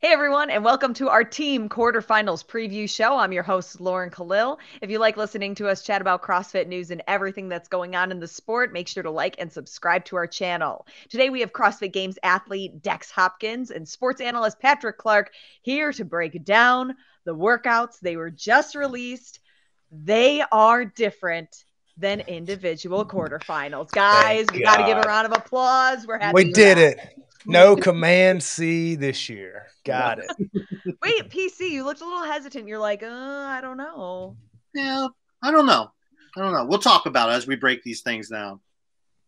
Hey everyone, and welcome to our team quarterfinals preview show. I'm your host, Lauren Khalil. If you like listening to us chat about CrossFit news and everything that's going on in the sport, make sure to like and subscribe to our channel. Today we have CrossFit Games athlete Dex Hopkins and sports analyst Patrick Clark here to break down the workouts. They were just released. They are different than individual quarterfinals. Guys, Thank we got to give a God. round of applause. We're We happy you're did back. it. No Command C this year. Yep. Got it. Wait, PC, you looked a little hesitant. You're like, I don't know. Yeah, I don't know. We'll talk about it as we break these things down.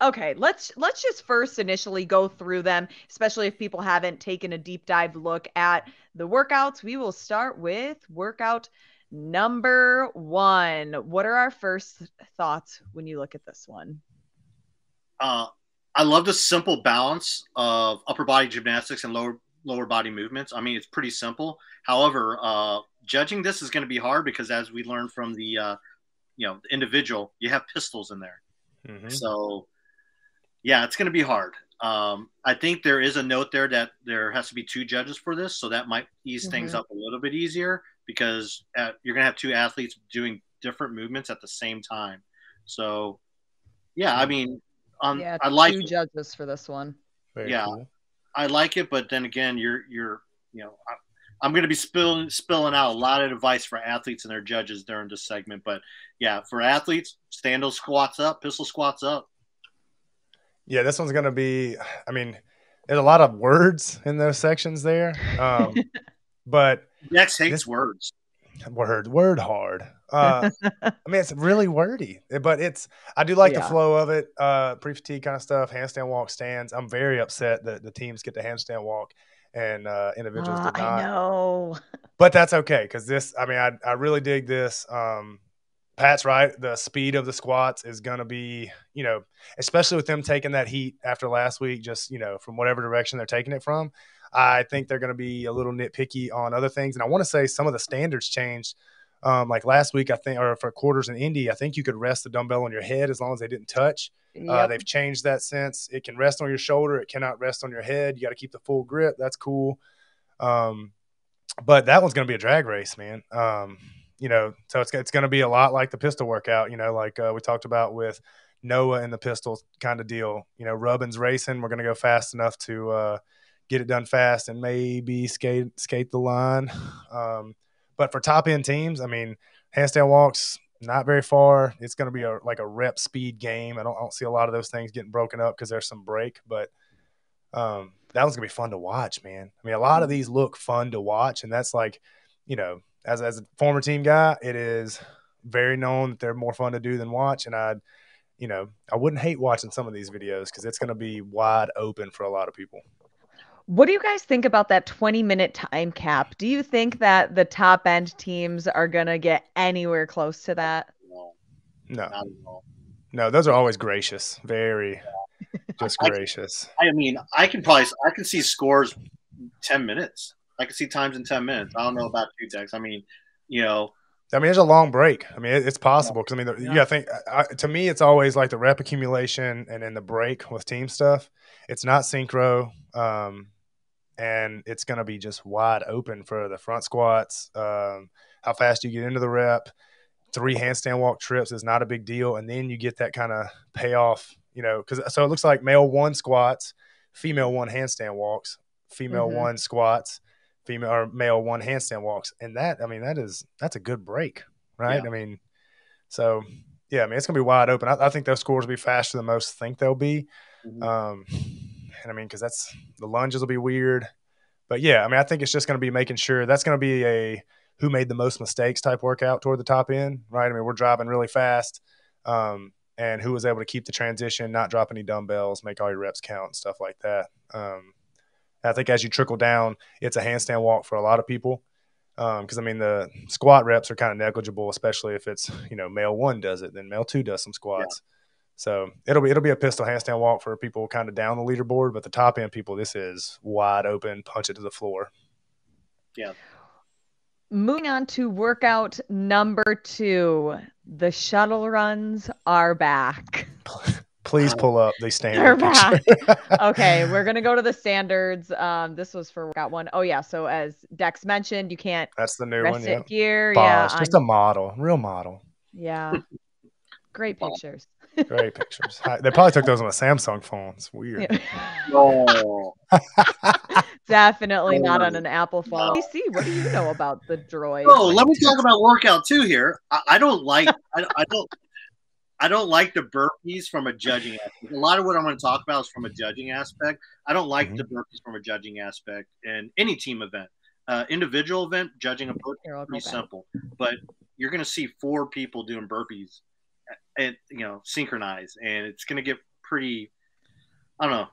Okay, let's just first initially go through them, especially if people haven't taken a deep dive look at the workouts. We will start with workout number 1. What are our first thoughts when you look at this one? I love the simple balance of upper body gymnastics and lower body movements. I mean, it's pretty simple. However, judging this is going to be hard because, as we learned from the the individual, you have pistols in there. Mm-hmm. So, yeah, it's going to be hard. I think there is a note there that there has to be 2 judges for this, so that might ease things up a little bit easier because you're going to have 2 athletes doing different movements at the same time. So, yeah, I mean, Yeah, I like 2 it. judges for this one. Very Yeah, cool. I like it, but then again, I'm going to be spilling out a lot of advice for athletes and their judges during this segment. But yeah, for athletes, stand those squats up, pistol squats up. Yeah, this one's going to be, I mean, there's a lot of words in those sections there. But Dex hates this words. word hard. I mean, it's really wordy, but I do like the Yeah. flow of it. Pre-fatigue kind of stuff, handstand walk stands. I'm very upset that the teams get the handstand walk and individuals did I not. know. But that's okay because I really dig this. Pat's right. The speed of the squats is going to be, especially with them taking that heat after last week, just, from whatever direction they're taking it from. I think they're going to be a little nitpicky on other things. And I want to say some of the standards changed. Like last week, I think, or for quarters in Indy, I think you could rest the dumbbell on your head as long as they didn't touch. Yep. They've changed that since. It can rest on your shoulder. It cannot rest on your head. You got to keep the full grip. That's cool. But that one's going to be a drag race, man. So it's going to be a lot like the pistol workout, like we talked about with Noah and the pistol kind of deal. Rubbin's racing. We're going to go fast enough to get it done fast and maybe skate the line. But for top end teams, I mean, handstand walks not very far. It's going to be like a rep speed game. I don't see a lot of those things getting broken up because there's some break, but that one's gonna be fun to watch, man. I mean, a lot of these look fun to watch, and that's like, as a former team guy, it is very known that they're more fun to do than watch. And I wouldn't hate watching some of these videos because it's gonna be wide open for a lot of people. What do you guys think about that 20-minute time cap? Do you think that the top end teams are going to get anywhere close to that? No, No, not at all. no, those are always gracious, very just I, gracious. I mean, I can see scores 10 minutes. I can see times in 10 minutes. I don't know about you, Dex. I mean, There's a long break. I mean, it's possible because you Yeah. got to think. To me, it's always like the rep accumulation and then the break with team stuff. It's not synchro, and it's going to be just wide open for the front squats. How fast you get into the rep. 3 handstand walk trips is not a big deal, and then you get that kind of payoff. So it looks like male 1 squats, female 1 handstand walks, female 1 squats, female or male 1 handstand walks, and that's a good break, right? Yeah. I mean, so yeah, I mean it's gonna be wide open. I think those scores will be faster than most think they'll be, and I mean because that's the lunges will be weird, but yeah, I mean I think it's just gonna be making sure that's gonna be a who made the most mistakes type workout toward the top end, right? I mean we're driving really fast. And who was able to keep the transition, not drop any dumbbells, make all your reps count, and stuff like that. I think as you trickle down, it's a handstand walk for a lot of people because I mean the squat reps are kind of negligible, especially if it's male 1 does it, then male 2 does some squats. Yeah. So it'll be a pistol handstand walk for people kind of down the leaderboard, but the top end people, this is wide open, punch it to the floor. Yeah. Moving on to workout number 2, the shuttle runs are back. Please pull up the They're standard picture. back. Okay, we're gonna go to the standards. This was for workout one. Oh yeah, so as Dex mentioned, you can't That's the new one. rest Yeah. it here. Yeah, Boss, just a model, real model. yeah, great pictures. Great pictures. They probably took those on a Samsung phone. It's weird. Yeah. No. Definitely not on No. an Apple phone. No. DC, what do you know about the droid? Oh, let me talk about workout too here. I don't like I don't like the burpees from a judging aspect. A lot of what I'm going to talk about is from a judging aspect. I don't like the burpees from a judging aspect in any team event. Individual event, judging a burpee is pretty simple. But you're going to see 4 people doing burpees and synchronized, and it's going to get pretty, I don't know.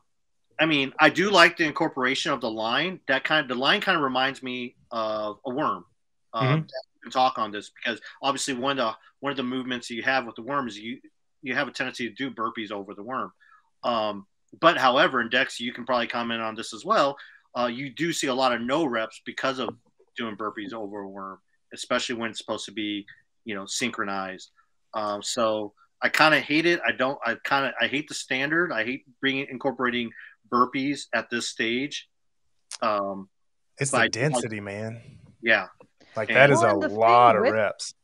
I mean, I do like the incorporation of the line. The line kind of reminds me of a worm. We can talk on this because obviously one of the movements you have with the worm is you have a tendency to do burpees over the worm. But however, in Dex, you can probably comment on this as well. You do see a lot of no reps because of doing burpees over a worm, especially when it's supposed to be synchronized. So I kind of hate it. I hate the standard. I hate incorporating burpees at this stage. It's the density, man. Yeah. Like that is a lot of reps.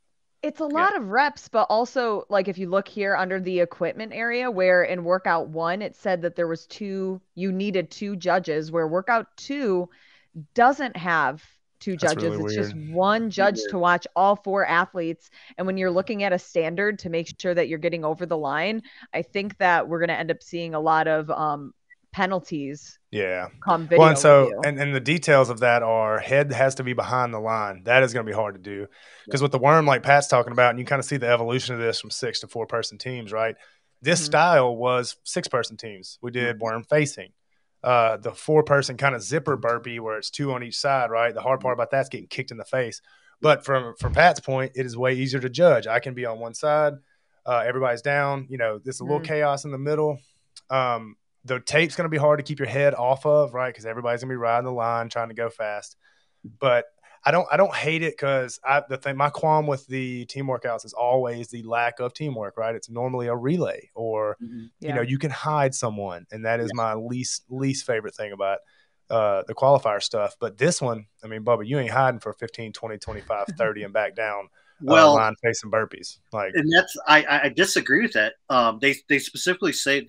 It's a lot of reps, but also like if you look here under the equipment area where in workout 1 it said that you needed 2 judges, where workout 2 doesn't have 2 judges. Really it's weird. just one judge to watch all 4 athletes. And when you're looking at a standard to make sure that you're getting over the line, I think that we're going to end up seeing a lot of penalties. Yeah. Come video well, and so review. and the details of that are head has to be behind the line. That is going to be hard to do because with the worm, like Pat's talking about, and you kind of see the evolution of this from 6 to 4-person teams, right? This style was 6-person teams. We did worm facing. The 4-person kind of zipper burpee where it's 2 on each side, right? The hard part about that's getting kicked in the face. But from Pat's point, it is way easier to judge. I can be on one side, everybody's down. There's a little chaos in the middle. The tape's going to be hard to keep your head off of, right? Because everybody's going to be riding the line trying to go fast. But I don't hate it because my qualm with the team workouts is always the lack of teamwork, right? It's normally a relay or you can hide someone, and that is my least favorite thing about the qualifier stuff. But this one, I mean, Bubba, you ain't hiding for 15, 20, 25, 30 and back down. Line facing burpees, and that's I disagree with that. They specifically state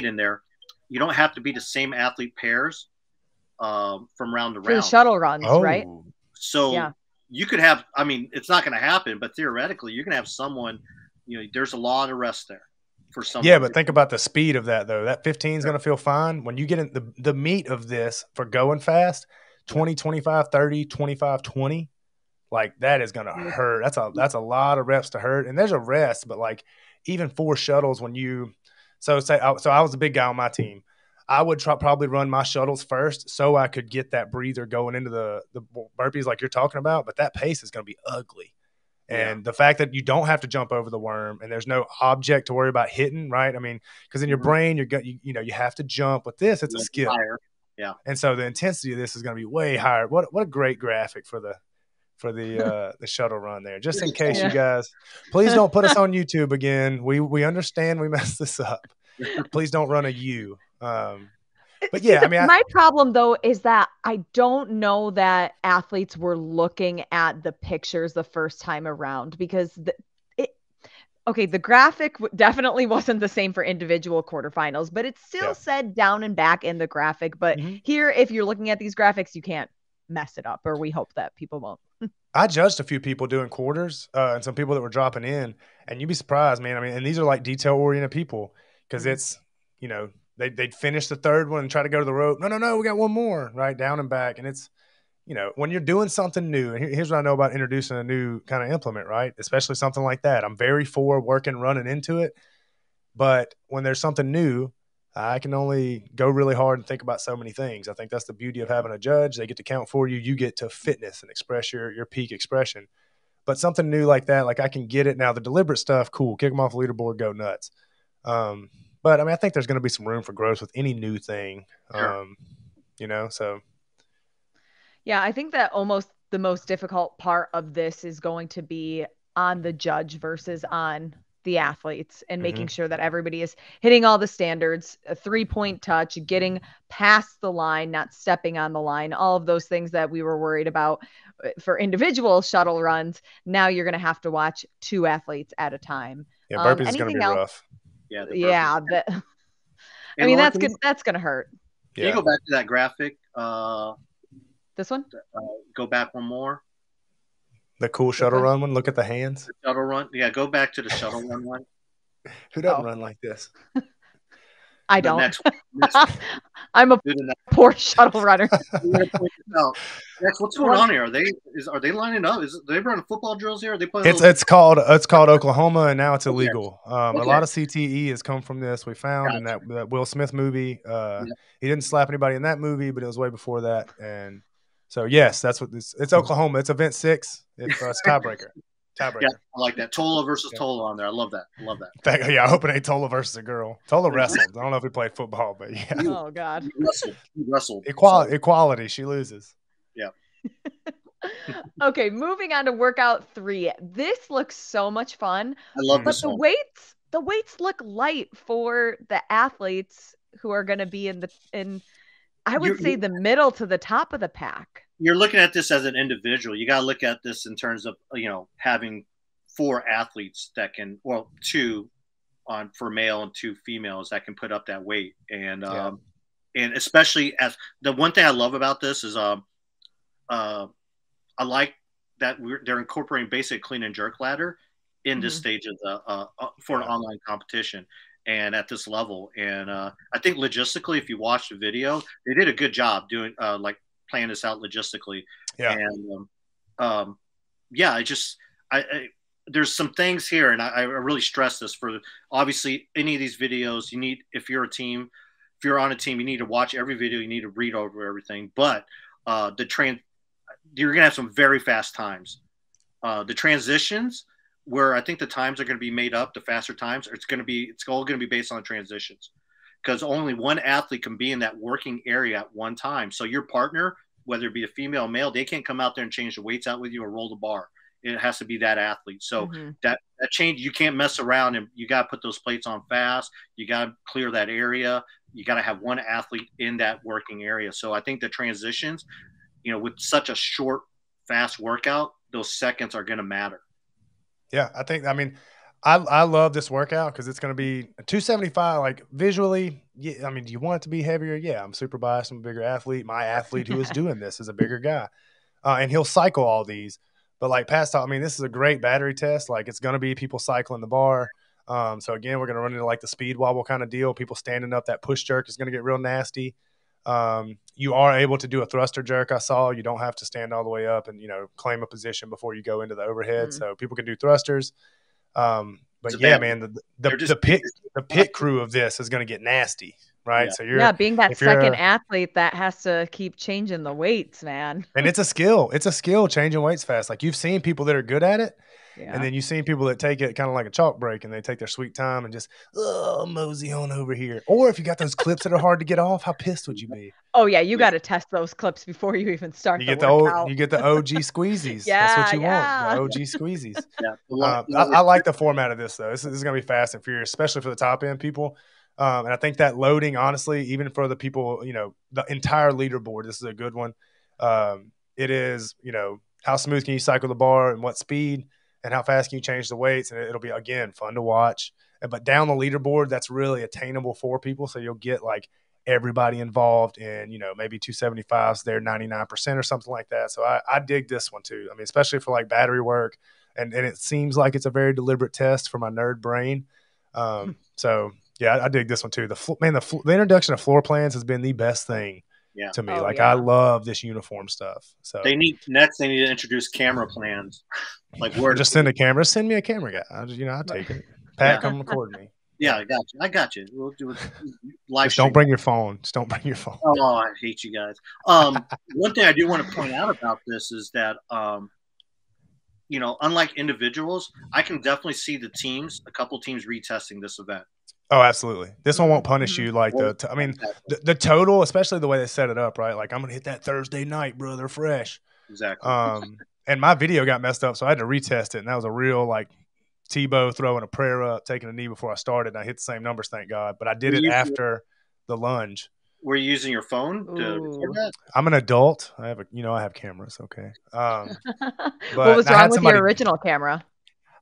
in there, you don't have to be the same athlete pairs from round to round for the shuttle runs, right? So you could have. I mean, it's not going to happen, but theoretically, you can have someone. There's a lot of rest there for someone. Yeah, but think about the speed of that though. That 15 is going to feel fine when you get in the meat of this for going fast. 20, 25, 30, 25, 20. Like that is gonna hurt. That's a lot of reps to hurt. And there's a rest, but like even 4 shuttles when you so I was a big guy on my team. I would probably run my shuttles first so I could get that breather going into the burpees like you're talking about. But that pace is gonna be ugly. And the fact that you don't have to jump over the worm and there's no object to worry about hitting, right? I mean, because in your brain you have to jump. With this, it's a skill. Higher. Yeah. And so the intensity of this is gonna be way higher. What a great graphic for the shuttle run there. Just in case you guys, please don't put us on YouTube again. We understand we messed this up. Please don't run a U. But yeah, I mean, my problem though is that I don't know that athletes were looking at the pictures the first time around because the graphic definitely wasn't the same for individual quarterfinals, but it still said down and back in the graphic. But here, if you're looking at these graphics, you can't mess it up, or we hope that people won't. I judged a few people doing quarters and some people that were dropping in, and you'd be surprised, man. I mean, and these are like detail-oriented people because it's, they'd finish the third one and try to go to the rope. No, we got one more, right, down and back. And it's, when you're doing something new, and here's what I know about introducing a new kind of implement, right, especially something like that. I'm very for running into it. But when there's something new, I can only go really hard and think about so many things. I think that's the beauty of having a judge. They get to count for you. You get to fitness and express your peak expression. But something new like that, like I can get it. Now, the deliberate stuff, cool. Kick them off the leaderboard, go nuts. But, I mean, I think there's going to be some room for growth with any new thing, so. Yeah, I think that almost the most difficult part of this is going to be on the judge versus on the athletes and making sure that everybody is hitting all the standards, a 3-point touch, getting past the line, not stepping on the line, all of those things that we were worried about for individual shuttle runs. Now you're going to have to watch 2 athletes at a time. Yeah, burpees is going to be else? rough. Yeah, yeah. I mean, Lauren, that's going to hurt. Can you go back to that graphic? This one? Go back one more. The cool shuttle run one. Look at the hands. The shuttle run. Yeah, go back to the shuttle run one. Who doesn't run like this? I don't. I'm a poor shuttle runner. Next, what's going on here? Are they lining up? Are they running football drills here? Are they playing? It's called Oklahoma, and now it's illegal. A lot of CTE has come from this. We found in that Will Smith movie. He didn't slap anybody in that movie, but it was way before that. And so yes, that's what this. It's Oklahoma. It's event 6. It's tiebreaker. Yeah, I like that. Tola versus Tola on there. I love that. Yeah, I hope it ain't Tola versus a girl. Tola wrestled. I don't know if he played football, but yeah. Oh God. He wrestled. Equality. She loses. Yeah. Okay, moving on to workout 3. This looks so much fun. I love this one. The weights look light for the athletes who are going to be in I would say the middle to the top of the pack. You're looking at this as an individual. You got to look at this in terms of, having 4 athletes that can, 2 for male and 2 females that can put up that weight. And, and especially as the one thing I love about this is, I like that they're incorporating basic clean and jerk ladder in this stage of for an online competition and at this level. And I think logistically, if you watch the video, they did a good job doing playing this out logistically. Yeah. And there's some things here, and I really stress this for obviously any of these videos. You need, if you're on a team, you need to watch every video. You need to read over everything. But you're gonna have some very fast times. The transitions, where I think the times are going to be made up, the faster times, it's all going to be based on the transitions, because only one athlete can be in that working area at one time. So your partner, whether it be a female or male, they can't come out there and change the weights out with you or roll the bar. It has to be that athlete. So that change, you can't mess around, and you got to put those plates on fast. You got to clear that area. You got to have one athlete in that working area. So I think the transitions, with such a short, fast workout, those seconds are going to matter. Yeah, I love this workout because it's going to be 275. Like visually, yeah. Do you want it to be heavier? Yeah, I'm super biased. I'm a bigger athlete. My athlete who is doing this is a bigger guy, and he'll cycle all these. But like past, this is a great battery test. Like it's going to be people cycling the bar. So again, we're going to run into like the speed wobble kind of deal. People standing up, that push jerk is going to get real nasty. You are able to do a thruster jerk. I saw you don't have to stand all the way up and, claim a position before you go into the overhead. So people can do thrusters. But yeah, man, the pit crew of this is going to get nasty, right? Yeah. So being that second athlete that has to keep changing the weights, man. And it's a skill. It's a skill changing weights fast. Like you've seen people that are good at it. Yeah. And then you've seen people that take it kind of like a chalk break, and they take their sweet time and just, mosey on over here. Or if you got those clips that are hard to get off, how pissed would you be? Oh, yeah. You got to test those clips before you even start you get the OG squeezies. Yeah, that's what you want, the OG squeezies. I like the format of this, though. This is going to be fast and furious, especially for the top-end people. And I think that loading, honestly, even for the people, the entire leaderboard, this is a good one. It is, how smooth can you cycle the bar and what speed? And how fast can you change the weights? And it'll be, again, fun to watch. But down the leaderboard, that's really attainable for people. So you'll get like everybody involved in, maybe 275s there, 99% or something like that. So I dig this one too. Especially for like battery work. And it seems like it's a very deliberate test for my nerd brain. So yeah, I dig this one too. The introduction of floor plans has been the best thing to me. I love this uniform stuff. So they need to introduce camera plans. Like where just send a camera. Send me a camera guy. I'll take it. Pat, come record me. Yeah, I got you. We'll do it live. Just don't bring your phone. Oh, I hate you guys. One thing I do want to point out about this is that unlike individuals, I can definitely see a couple teams retesting this event. Oh, absolutely. This one won't punish you like the total, especially the way they set it up, right? Like I'm going to hit that Thursday night, brother, fresh. Exactly. And my video got messed up, so I had to retest it, and that was a real Tebow throwing a prayer up, taking a knee before I started, and I hit the same numbers, thank God. But I did Were it you after the lunge. were you using your phone to record Ooh. that? I'm an adult. I have cameras, okay. What But was I wrong had with your somebody. original camera?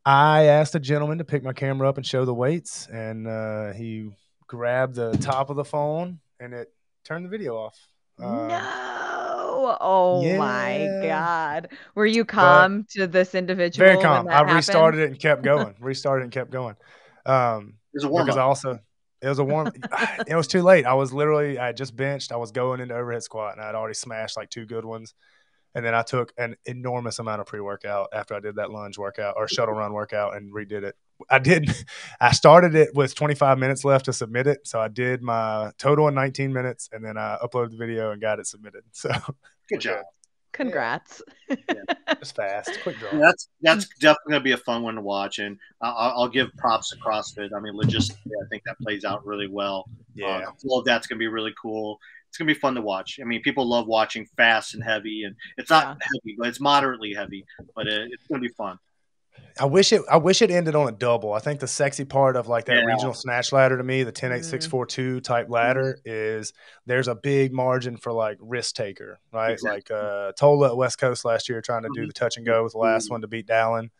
I asked a gentleman to pick my camera up and show the weights, and he grabbed the top of the phone and it turned the video off. No. Oh my Yeah, God. Were you but calm to this very individual when calm. I that happened? restarted it and kept going. It was a warm Because up. it was a warm. It was too late. I had just benched. I was going into overhead squat, and I had already smashed like 2 good ones. And then I took an enormous amount of pre-workout after I did that lunge workout or shuttle run workout and redid it. I started it with 25 minutes left to submit it. So I did my total in 19 minutes and then I uploaded the video and got it submitted. So Good job. Yeah, Congrats. just fast, quick draw. Yeah, that's definitely gonna be a fun one to watch, and I'll give props to CrossFit. I mean, logistically, I think that plays out really well. Yeah. The flow of that's gonna be really cool. It's gonna be fun to watch. I mean, people love watching fast and heavy, and it's not heavy, but it's moderately heavy. But it's gonna be fun. I wish it ended on a double. I think the sexy part of like that Yeah. regional snatch ladder to me, the 10-8-6-4-2 type ladder, is there's a big margin for like risk taker, right? Exactly. Like Tola at West Coast last year trying to do the touch and go with the last one to beat Dallin.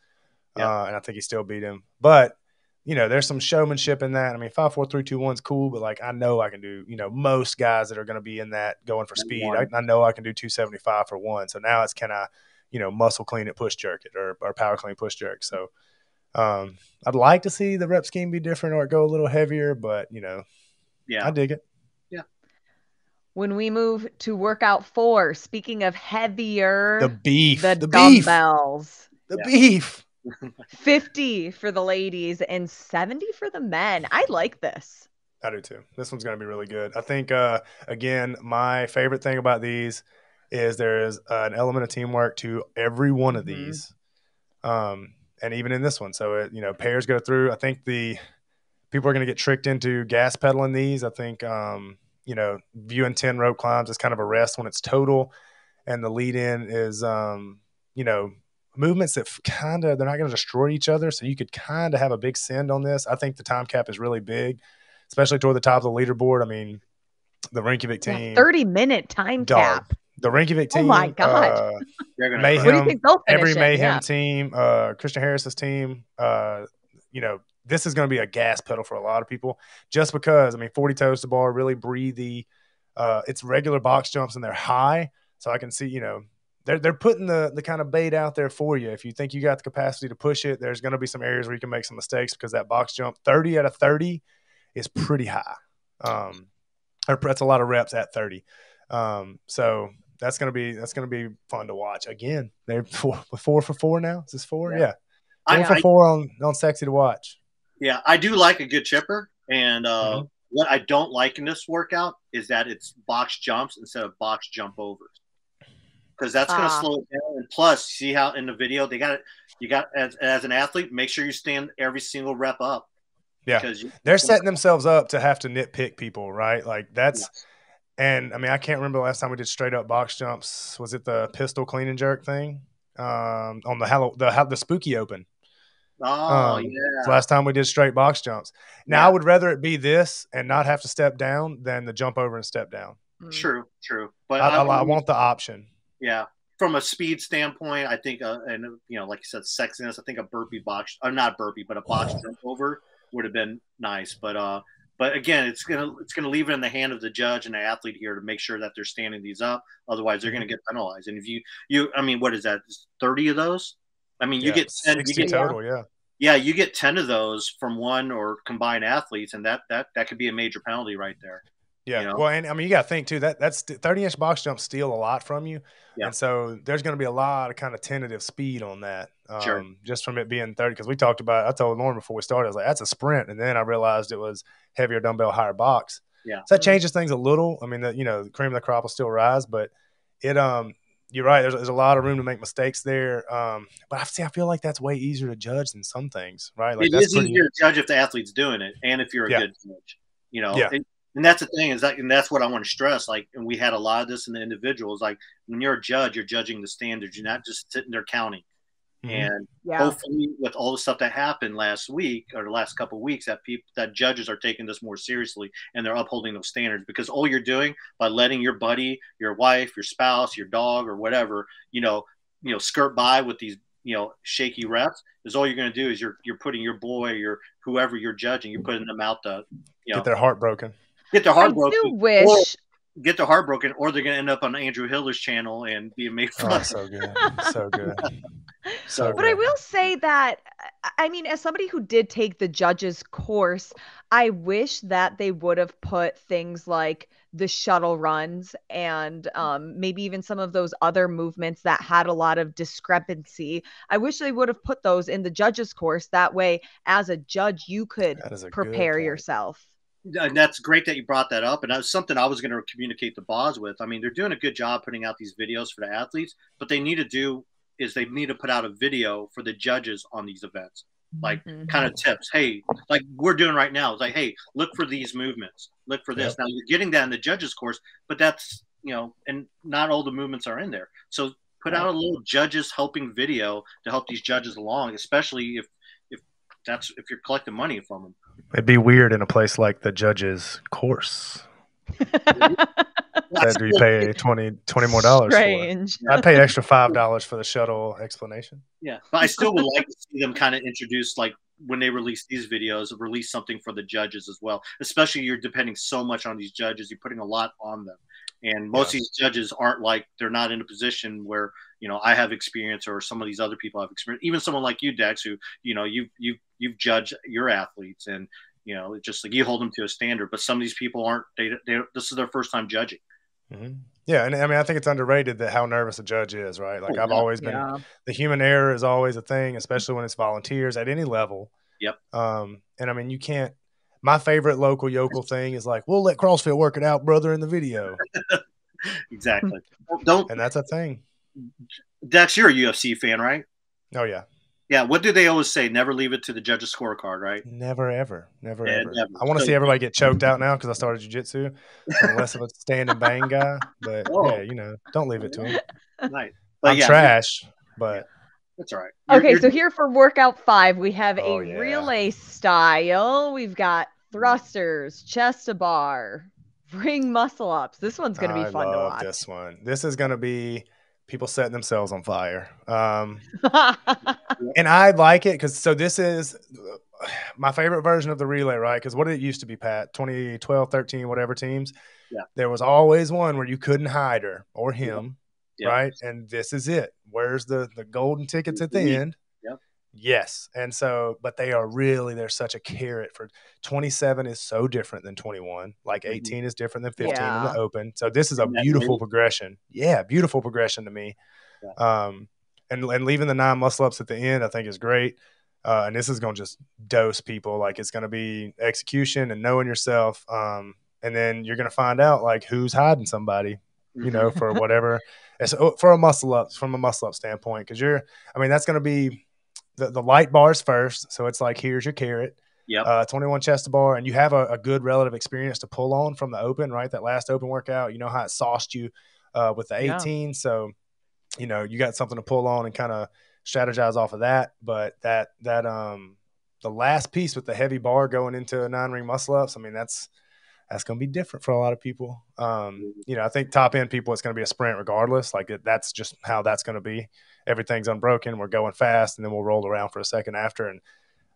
And I think he still beat him. But there's some showmanship in that. I mean, 5-4-3-2-1 is cool, but like I know I can do, most guys that are going to be in that going for speed. I know I can do 275 for one. So now it's can I, muscle clean it, push jerk it, or power clean, push jerk. So I'd like to see the rep scheme be different or go a little heavier, but I dig it. Yeah. When we move to workout 4, speaking of heavier, The beef, the the dumbbells. beef. 50 for the ladies and 70 for the men. I like this. I do too. This one's going to be really good. I think, again, my favorite thing about these is there is an element of teamwork to every one of these, and even in this one. So, pairs go through. I think the people are going to get tricked into gas pedaling these. I think, viewing 10 rope climbs is kind of a rest when it's total, and the lead in is, movements that they're not going to destroy each other. So you could kind of have a big send on this. I think the time cap is really big, especially toward the top of the leaderboard. I mean, the Reykjavik team, 30-minute time cap. The Reykjavik team. Oh my God. Mayhem. What do you think they'll finish every in? Mayhem team, Christian Harris's team, this is going to be a gas pedal for a lot of people just because, I mean, 40 toes to bar, really breathy. It's regular box jumps and they're high. So I can see, they're putting the kind of bait out there for you. If you think you got the capacity to push it, there's going to be some areas where you can make some mistakes because that box jump 30 out of 30 is pretty high. That's a lot of reps at 30. So that's gonna be fun to watch. Again, they're 4 for 4 now. Is this 4? Yeah. 4 for 4 on sexy to watch. Yeah, I do like a good chipper, and what I don't like in this workout is that it's box jumps instead of box jump overs, because that's going to slow it down. And plus, see how in the video you got as an athlete, make sure you stand every single rep up. Yeah, because they're setting themselves up to have to nitpick people, right? Like that's. Yes. And I mean, I can't remember the last time we did straight up box jumps. Was it the pistol clean and jerk thing on the Spooky Open? Oh, yeah. Last time we did straight box jumps. Now I would rather it be this and not have to step down than the jump over and step down. True. But I want the option. Yeah. From a speed standpoint, I think, and like you said, sexiness. I think a burpee box, or not burpee, but a box jump over would have been nice. But again, it's gonna leave it in the hand of the judge and the athlete here to make sure that they're standing these up. Otherwise, they're gonna get penalized. And if you, I mean, what is that? 30 of those? I mean, you get 10, 60 total. Yeah. Yeah, you get 10 of those from one or combined athletes, and that could be a major penalty right there. Yeah. Well, and I mean, you got to think too that's 30-inch box jumps steal a lot from you, and so there's going to be a lot of kind of tentative speed on that. Just from it being 30, because we talked about. I told Lauren before we started, I was like, that's a sprint, and then I realized it was heavier dumbbell, higher box. Yeah. So that changes things a little. I mean, the cream of the crop will still rise, but it you're right. There's a lot of room to make mistakes there. But I feel like that's way easier to judge than some things, right? Like it is easier to judge if the athlete's doing it and if you're a good judge. And that's the thing and that's what I want to stress. Like, and we had a lot of this in the individuals. Like, when you're a judge, you're judging the standards. You're not just sitting there counting. And Yeah. hopefully, with all the stuff that happened last week or the last couple of weeks, that judges are taking this more seriously and they're upholding those standards. Because all you're doing by letting your buddy, your wife, your spouse, your dog, or whatever, skirt by with these shaky refs is all you're going to do is you're putting your boy, your whoever you're judging, you're putting them out to Get their heart broken. get their I heart do broken. wish. Get their heart broken, or they're going to end up on Andrew Hiller's channel and being made fun Oh, of. so good. So good. So But I good. will say that, I mean, as somebody who did take the judges course, I wish that they would have put things like the shuttle runs and maybe even some of those other movements that had a lot of discrepancy. I wish they would have put those in the judges course. That way, as a judge, you could That is a good prepare point. yourself. And that's great that you brought that up. And that's something I was going to communicate to Boz with. I mean, they're doing a good job putting out these videos for the athletes, but they need to put out a video for the judges on these events, like kind of tips. Hey, like we're doing right now. It's like, hey, look for these movements, look for this. Yep. Now you're getting that in the judges course, but that's, and not all the movements are in there. So put out a little judges helping video to help these judges along, especially if you're collecting money from them. It'd be weird in a place like the judges' course. That do you pay $20 more Strange. for? I'd pay extra $5 for the shuttle explanation. Yeah, but I still would like to see them kind of introduce, like when they release these videos, release something for the judges as well. Especially you're depending so much on these judges, you're putting a lot on them, and most of these judges they're not in a position where I have experience or some of these other people have experience. Even someone like you, Dex, who you've judged your athletes, and just like you hold them to a standard. But some of these people aren't. They this is their first time judging. Mm-hmm. Yeah, and I mean, I think it's underrated that how nervous a judge is, right? Like I've always been, the human error is always a thing, especially when it's volunteers at any level. Yep. And I mean, you can't. My favorite local yokel thing is like, we'll let CrossFit work it out, brother, in the video. Exactly. And that's a thing. Dex, you're a UFC fan, right? Oh yeah. Yeah, what do they always say? Never leave it to the judge's scorecard, right? Never, ever. Never, Yeah, ever. never. I want to see everybody get choked out now because I started jiu-jitsu. I'm less of a stand and bang guy. But, yeah, don't leave it to him. Right. But I'm trash, but. That's all right. Okay, so here for workout 5, we have a yeah. relay style. We've got thrusters, chest to bar, ring muscle ups. This one's going to be fun to watch. This one. This is going to be people setting themselves on fire. And I like it because this is my favorite version of the relay, right? Because what did it used to be, Pat? 2012, 13, whatever teams. Yeah. There was always one where you couldn't hide her or him, yeah. right? And this is it. Where's the golden tickets at the end? Yep. Yes. And so, but they're such a carrot for 27 is so different than 21. Like 18 is different than 15 in the open. So this is a beautiful progression. Yeah. Beautiful progression to me. Yeah. And leaving the 9 muscle ups at the end, I think is great. And this is going to just dose people. Like it's going to be execution and knowing yourself. And then you're going to find out like who's hiding somebody, for whatever. For a muscle up, from a muscle up standpoint, because that's going to be the light bars first. So it's like, here's your carrot. Yep. 21 chest to bar, and you have a good relative experience to pull on from the open, right? That last open workout, you know how it sauced you with the 18. So, you got something to pull on and kind of strategize off of that. But the last piece with the heavy bar going into a 9-ring muscle ups, I mean, that's going to be different for a lot of people. I think top end people, it's going to be a sprint regardless. Like that's just how that's going to be. Everything's unbroken. We're going fast, and then we'll roll around for a second after. And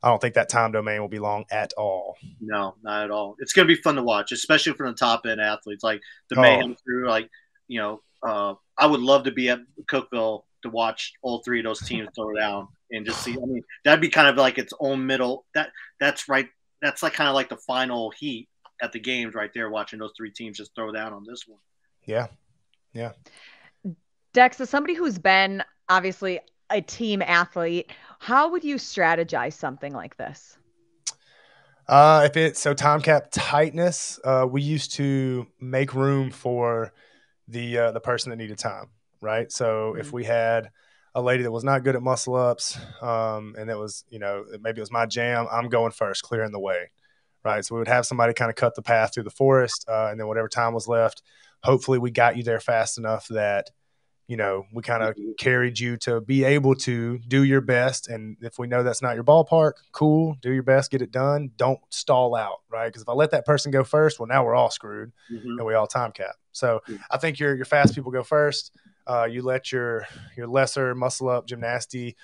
I don't think that time domain will be long at all. No, not at all. It's going to be fun to watch, especially for the top end athletes, like the Mayhem crew. Like, I would love to be at Cookville to watch all 3 of those teams throw down and just see. I mean, that'd be kind of like its own middle. That's right. That's like kind of like the final heat at the games right there, watching those 3 teams just throw down on this one. Yeah. Yeah. Dex, as somebody who's been obviously a team athlete, how would you strategize something like this? If it's time cap tightness, we used to make room for the person that needed time, right? So if we had a lady that was not good at muscle ups, and it was, maybe it was my jam, I'm going first, clearing the way, right? So we would have somebody kind of cut the path through the forest, and then whatever time was left, hopefully we got you there fast enough that, we kind of carried you to be able to do your best. And if we know that's not your ballpark, cool, do your best, get it done. Don't stall out, right? Because if I let that person go first, well, now we're all screwed and we all time cap. So I think your fast people go first. You let your lesser muscle up gymnasty,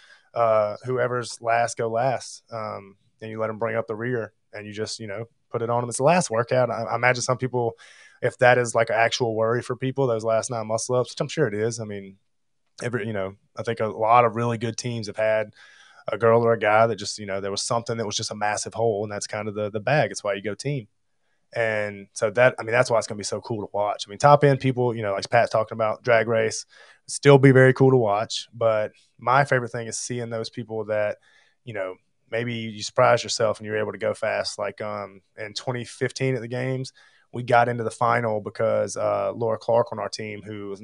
whoever's last go last, and you let them bring up the rear, and you just put it on them. It's the last workout. I imagine some people, if that is like an actual worry for people, those last 9 muscle ups, which I'm sure it is. I mean, I think a lot of really good teams have had a girl or a guy that just there was something that was just a massive hole, and that's kind of the bag. It's why you go team. And so that's why it's going to be so cool to watch. I mean, top end people, like Pat talking about drag race, still be very cool to watch. But my favorite thing is seeing those people that, maybe you surprise yourself and you're able to go fast. Like in 2015 at the games, we got into the final because Laura Clark on our team, who was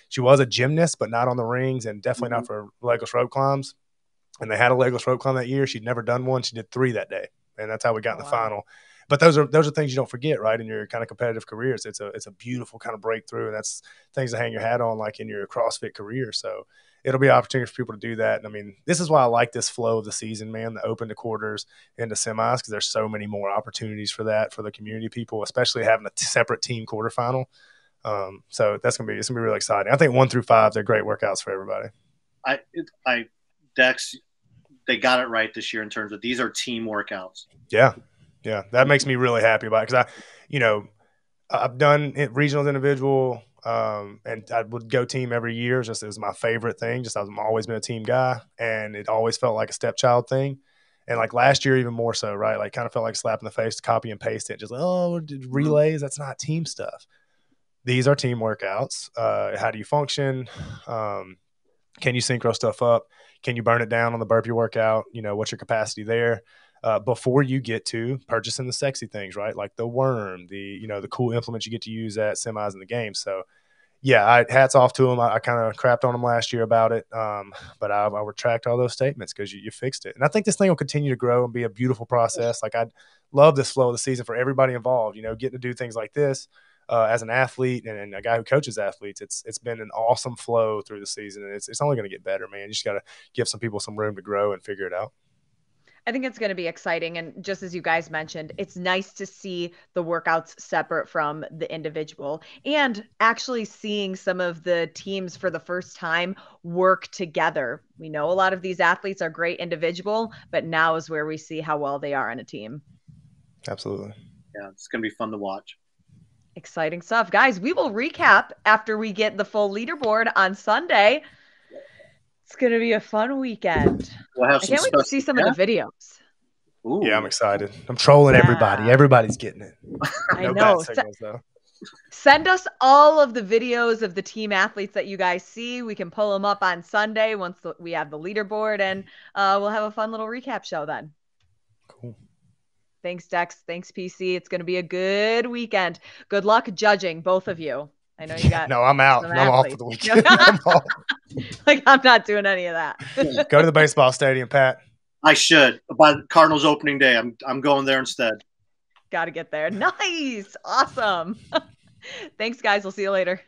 she was a gymnast, but not on the rings and definitely not for legless rope climbs. And they had a legless rope climb that year. She'd never done one. She did 3 that day. And that's how we got in the final. But those are things you don't forget, right? In your kind of competitive careers, it's a beautiful kind of breakthrough, and that's things to hang your hat on, like in your CrossFit career. So it'll be an opportunity for people to do that. And I mean, this is why I like this flow of the season, man. The open to quarters into semis, because there's so many more opportunities for that for the community people, especially having a separate team quarterfinal. So it's gonna be really exciting. I think 1 through 5, they're great workouts for everybody. Dex, they got it right this year in terms of these are team workouts. Yeah. That makes me really happy about it, because I've done regionals individual, and I would go team every year. It was my favorite thing. I've always been a team guy, and it always felt like a stepchild thing. And like last year, even more so, right? Like kind of felt like a slap in the face to copy and paste it. Just like, relays, that's not team stuff. These are team workouts. How do you function? Can you synchro stuff up? Can you burn it down on the burpee workout? What's your capacity there? Before you get to purchasing the sexy things, right? Like the worm, the cool implements you get to use at semis in the game. So yeah, hats off to them. I kind of crapped on them last year about it. But I retract all those statements, because you fixed it. And I think this thing will continue to grow and be a beautiful process. Like, I'd love this flow of the season for everybody involved, getting to do things like this. As an athlete and a guy who coaches athletes, it's been an awesome flow through the season, and it's only going to get better, man. You just got to give some people some room to grow and figure it out. I think it's going to be exciting. And just as you guys mentioned, it's nice to see the workouts separate from the individual, and actually seeing some of the teams for the first time work together. We know a lot of these athletes are great individual, but now is where we see how well they are in a team. Absolutely. Yeah, it's going to be fun to watch. Exciting stuff. Guys, we will recap after we get the full leaderboard on Sunday. It's going to be a fun weekend. We'll I can't wait to see some of the videos. Ooh. Yeah, I'm excited. I'm trolling everybody. Everybody's getting it. I know. Signals, though. Send us all of the videos of the team athletes that you guys see. We can pull them up on Sunday once we have the leaderboard, and we'll have a fun little recap show then. Cool. Thanks, Dex. Thanks, PC. It's going to be a good weekend. Good luck judging, both of you. I know you got. No, I'm out. I'm off for the weekend. Like, I'm not doing any of that. Go to the baseball stadium, Pat. I should. By Cardinals opening day, I'm going there instead. Got to get there. Nice. Awesome. Thanks, guys. We'll see you later.